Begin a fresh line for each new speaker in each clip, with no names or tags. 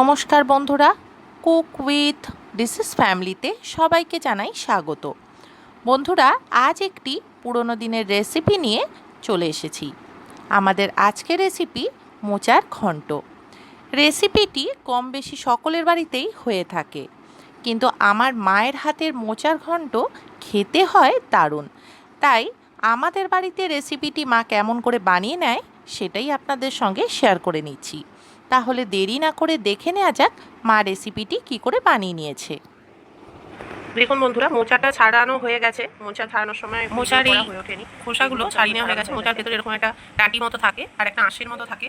নমস্কার বন্ধুরা, cook with ডিসিস ফ্যামিলিতে সবাইকে জানাই স্বাগত। বন্ধুরা, আজ একটি পুরনো দিনের রেসিপি নিয়ে চলে এসেছি। আমাদের আজকের রেসিপি মোচার ঘন্ট। রেসিপিটি কম বেশি সকলের বাড়িতেই হয়ে থাকে, কিন্তু আমার মায়ের হাতের মোচার ঘন্ট খেতে হয় দারুণ। তাই আমাদের বাড়িতে রেসিপিটি মা কেমন করে বানিয়ে নেয় সেটাই আপনাদের সঙ্গে শেয়ার করে নিচ্ছি। তাহলে দেরি না করে দেখে নেওয়া যাক মা রেসিপিটি কি করে বানিয়ে নিয়েছে।
দেখুন বন্ধুরা, মোচাটা ছাড়ানো হয়ে গেছে। মোচা ছাড়ানোর সময় মোচার এই খোসাগুলো ছাড়িয়ে নেওয়া হয়ে গেছে। মোচার ভেতরে এরকম একটা ডাঁটি মতো থাকে আর একটা আঁশের মতো থাকে।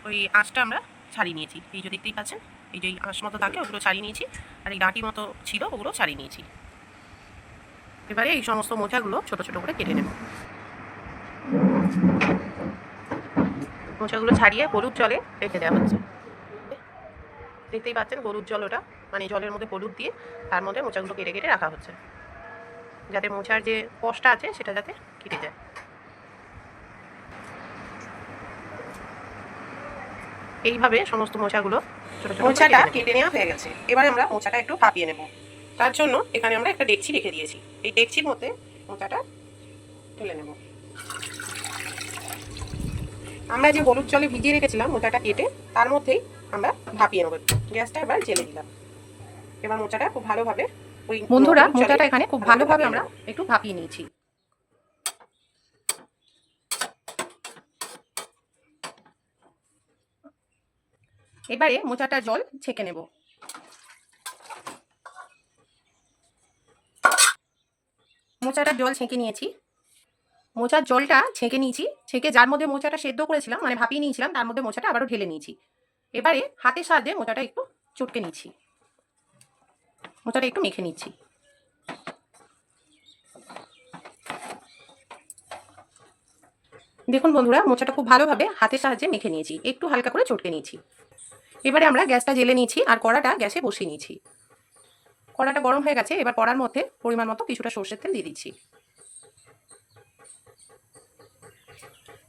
ওই আঁশটা আমরা ছাড়িয়ে নিয়েছি। এই যে দেখতেই পাচ্ছেন, এই যে আঁশ মতো থাকে ওগুলো ছাড়িয়ে নিয়েছি, আর এই ডাঁটি মতো ছিল ওগুলো ছাড়িয়ে নিয়েছি। এবারে এই সমস্ত মোচাগুলো ছোট ছোট করে কেটে নেব। মোচাগুলো ছাড়িয়ে হলুদ জলে রেখে দেওয়া হচ্ছে। দেখতেই পাচ্ছেন হলুদ জল, ওটা মানে জলের মধ্যে হলুদ দিয়ে তার মধ্যে মোচাগুলো কেটে কেটে রাখা হচ্ছে, যাতে মোচার যে কষটা আছে সেটা যাতে কেটে যায়। এইভাবে সমস্ত মোচাগুলো ছোট ছোট মোচাটা কেটে নেওয়া হয়ে গেছে। এবারে আমরা মোচাটা একটু ভাপিয়ে নেব। তার জন্য এখানে আমরা একটা ডেকচি রেখে দিয়েছি। এই ডেকচির মধ্যে মোচাটা ঢেলে নেব। আমরা যে হলুদ জলে ভিজিয়ে রেখেছিলাম মোচাটা কেটে, তার মধ্যেই আমরা ভাপিয়ে নেব। গ্যাসটা এবার জ্বেলে দিলাম। এবার মোচাটা খুব ভালোভাবে বন্ধুরা, মোচাটা এখানে খুব ভালোভাবে আমরা একটু ভাপিয়ে নিয়েছি। এবারে মোচাটা জল ছেঁকে নেব। মোচাটা জল ছেঁকে নিয়েছি। মোচার জলটা ছেঁকে নিয়েছি। ছেঁকে যার মধ্যে মোচাটা সেদ্ধ করেছিলাম, মানে ভাপিয়ে নিয়েছিলাম, তার মধ্যে মোচাটা আবারও ঢেলে নিয়েছি। এবারে হাতের সাহায্যে মোচাটা একটু চটকে নিচ্ছি। মোচাটা একটু মেখে নিচ্ছি। দেখুন বন্ধুরা, মোচাটা খুব ভালোভাবে হাতের সাহায্যে মেখে নিয়েছি, একটু হালকা করে চটকে নিয়েছি। এবারে আমরা গ্যাসটা জ্বেলে নিয়েছি আর কড়াটা গ্যাসে বসিয়ে নিয়েছি। কড়াটা গরম হয়ে গেছে। এবার কড়ার মধ্যে পরিমাণ মতো কিছুটা সর্ষের তেল দিয়ে দিচ্ছি।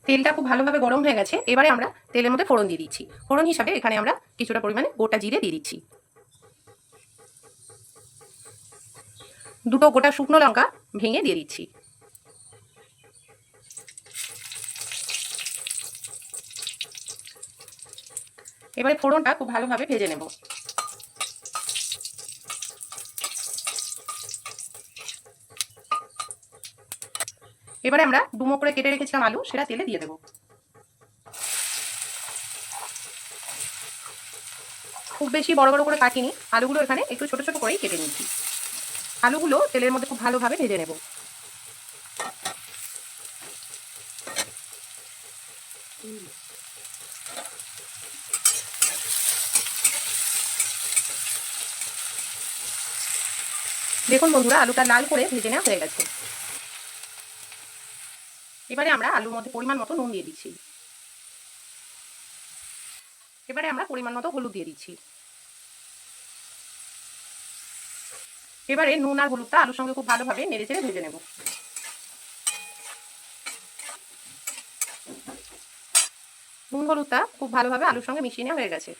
তেলটা খুব ভালোভাবে গরম হয়ে গেছে। এবারে আমরা তেলের মধ্যে ফোড়ন দিয়ে দিচ্ছি। ফোড়ন হিসাবে এখানে আমরা কিছুটা পরিমাণে গোটা জিরে দিয়ে দিচ্ছি। দুটো গোটা শুকনো লঙ্কা ভেঙে দিয়ে দিচ্ছি। এবারে ফোড়নটা খুব ভালোভাবে ভেজে নেব। এবারে আমরা ডুমো করে কেটে রেখেছিলাম আলু, সেটা তেলে দিয়ে দেব। খুব বেশি বড় বড় করে কাটিনি, আলুগুলো এখানে একটু ছোট ছোট করেই কেটে নিচ্ছি। আলুগুলো তেলের মধ্যে খুব ভালোভাবে ভেজে নেব। দেখুন বন্ধুরা, আলুটা লাল করে ভেজে নেওয়া হয়ে গেছে। এবারে আমরা আলুর মধ্যে পরিমাণ মতো নুন দিয়ে দিচ্ছি। এবারে আমরা পরিমাণ মতো হলুদ দিয়ে দিচ্ছি। এবারে নুন আর হলুদটা আলুর সঙ্গে খুব ভালোভাবে নেড়ে চেড়ে ভেজে নেব। নুন হলুদটা খুব ভালোভাবে আলুর সঙ্গে মিশিয়ে নেওয়া হয়ে গেছে।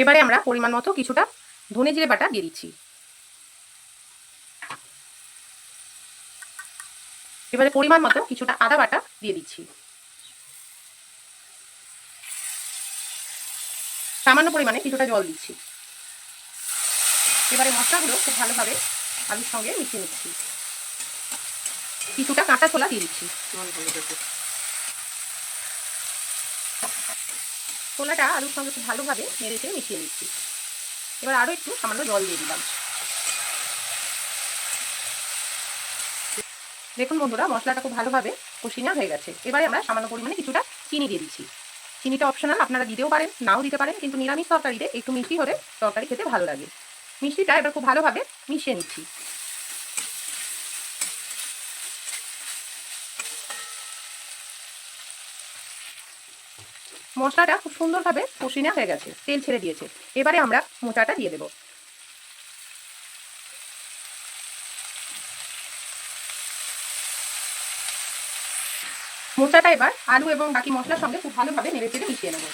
এবারে আমরা পরিমাণ মতো কিছুটা ধনে জিরে বাটা দিয়ে দিচ্ছি। এবারে পরিমাণ মতো কিছুটা আদা বাটা দিয়ে দিচ্ছি। সামান্য পরিমাণে কিছুটা জল দিচ্ছি। এবারে মশলাগুলো খুব ভালোভাবে আলুর সঙ্গে মিশিয়ে নিচ্ছি। কিছুটা কাঁচা ছোলা দিয়ে দিচ্ছি। ছোলাটা আলুর সঙ্গে খুব ভালোভাবে নেড়ে চেড়ে মিশিয়ে নিচ্ছি। এবার আরও একটু সামান্য জল দিয়ে দিলাম। দেখুন বন্ধুরা, মশলাটা খুব ভালোভাবে কষিয়ে নেওয়া হয়ে গেছে। এবারে আমরা সামান্য পরিমাণে কিছুটা চিনি দিয়ে দিচ্ছি। চিনিটা অপশনাল, আপনারা দিতেও পারেন, নাও দিতে পারেন, কিন্তু নিরামিষ তরকারিতে একটু মিষ্টি হলে তরকারি খেতে ভালো লাগে। মিষ্টিটা এবার খুব ভালোভাবে মিশিয়ে নিচ্ছি। মশলাটা খুব সুন্দরভাবে কষিয়ে নেওয়া হয়ে গেছে, তেল ছেড়ে দিয়েছে। এবারে আমরা মোচাটা দিয়ে দেব। মোচাটা এবার আলু এবং বাকি মশলার সঙ্গে খুব ভালোভাবে নেড়ে চেড়ে মিশিয়ে নেব।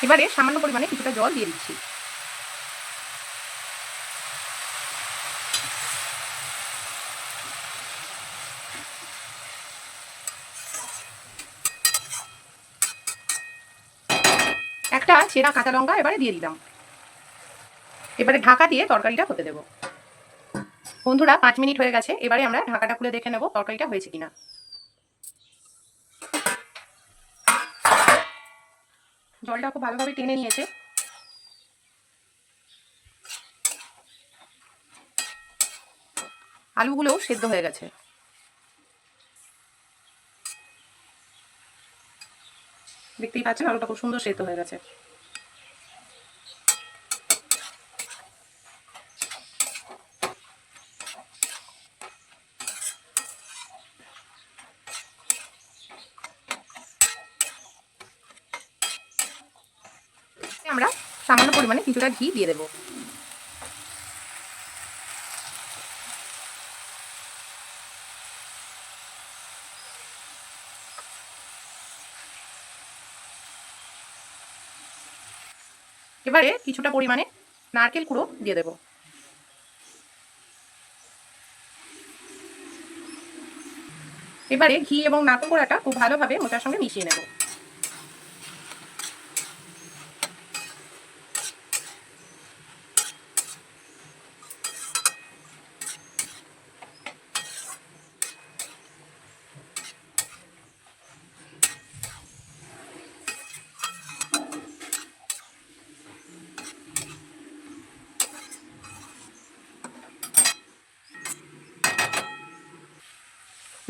এবারে সামান্য পরিমাণে কিছুটা জল দিয়ে দিচ্ছি। একটা ছেঁড়া কাঁচা লঙ্কা এবারে দিয়ে দিলাম। এবারে ঢাকা দিয়ে তরকারিটা হতে দেব। বন্ধুরা 5 মিনিট হয়ে গেছে, এবারে আমরা ঢাকাটা খুলে দেখে নেব তরকারিটা হয়েছে কিনা। জলটা খুব ভালোভাবে টেনে নিয়েছে। আলুগুলোও সেদ্ধ হয়ে গেছে। দেখতেই পাচ্ছেন আলুটা খুব সুন্দর সেদ্ধ হয়ে গেছে। আমরা সামান্য পরিমাণে কিছুটা ঘি দিয়ে দেব। এবারে কিছুটা পরিমাণে নারকেল কুড়ো দিয়ে দেব। এবারে ঘি এবং নারকেল কোড়াটা খুব ভালোভাবে মোচার সঙ্গে মিশিয়ে নেব।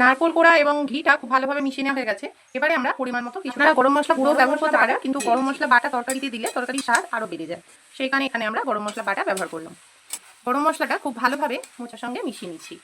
নারকেল কোড়া এবং ঘিটা খুব ভালোভাবে মিশিয়ে নেওয়া হয়ে গেছে। এবারে আমরা পরিমাণ মতো কিছু গরম মশলা গুঁড়ো ব্যবহার করতে পারেন, কিন্তু গরম মশলা বাটা তরকারিতে দিলে তরকারির স্বাদ আরও বেড়ে যায়। সেই কারণে এখানে আমরা গরম মশলা বাটা ব্যবহার করলাম। গরম মশলাটা খুব ভালোভাবে মোচার সঙ্গে মিশিয়ে নিচ্ছি।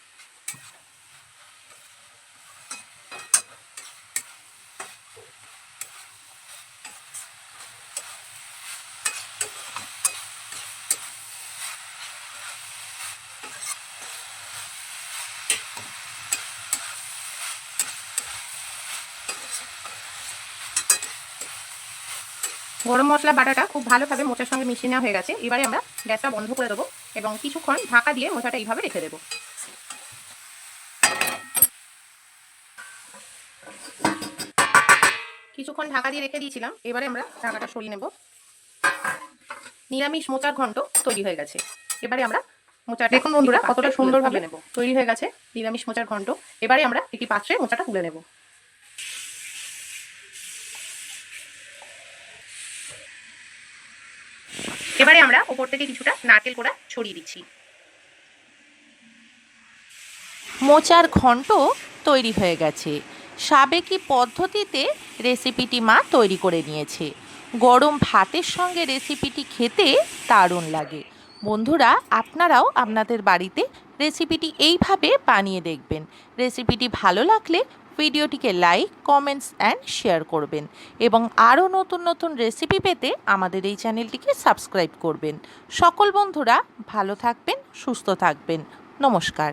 গরম মশলা বাটাটা খুব ভালোভাবে মোচার সঙ্গে মিশিয়ে নেওয়া হয়ে গেছে। এবারে আমরা গ্যাসটা বন্ধ করে দেবো এবং কিছুক্ষণ ঢাকা দিয়ে মোচাটা এইভাবে রেখে দেবো। কিছুক্ষণ ঢাকা দিয়ে রেখে দিয়েছিলাম, এবারে আমরা ঢাকাটা সরিয়ে নেব। নিরামিষ মোচার ঘন্ট তৈরি হয়ে গেছে। এবারে আমরা মোচা দেখুন বন্ধুরা কতটা সুন্দরভাবে নেব তৈরি হয়ে গেছে নিরামিষ মোচার ঘন্ট। এবারে আমরা একটি পাত্রে মোচাটা তুলে নেব। এবারে আমরা ওপর থেকে কিছুটা নারকেল কোড়া ছড়িয়ে দিচ্ছি।
মোচার ঘন্ট তৈরি হয়ে গেছে। সাবেকি পদ্ধতিতে রেসিপিটি মা তৈরি করে নিয়েছে। গরম ভাতের সঙ্গে রেসিপিটি খেতে দারুণ লাগে। বন্ধুরা, আপনারাও আপনাদের বাড়িতে রেসিপিটি এইভাবে বানিয়ে দেখবেন। রেসিপিটি ভালো লাগলে ভিডিওটিকে লাইক, কমেন্টস অ্যান্ড শেয়ার করবেন এবং আরও নতুন নতুন রেসিপি পেতে আমাদের এই চ্যানেলটিকে সাবস্ক্রাইব করবেন। সকল বন্ধুরা ভালো থাকবেন, সুস্থ থাকবেন। নমস্কার।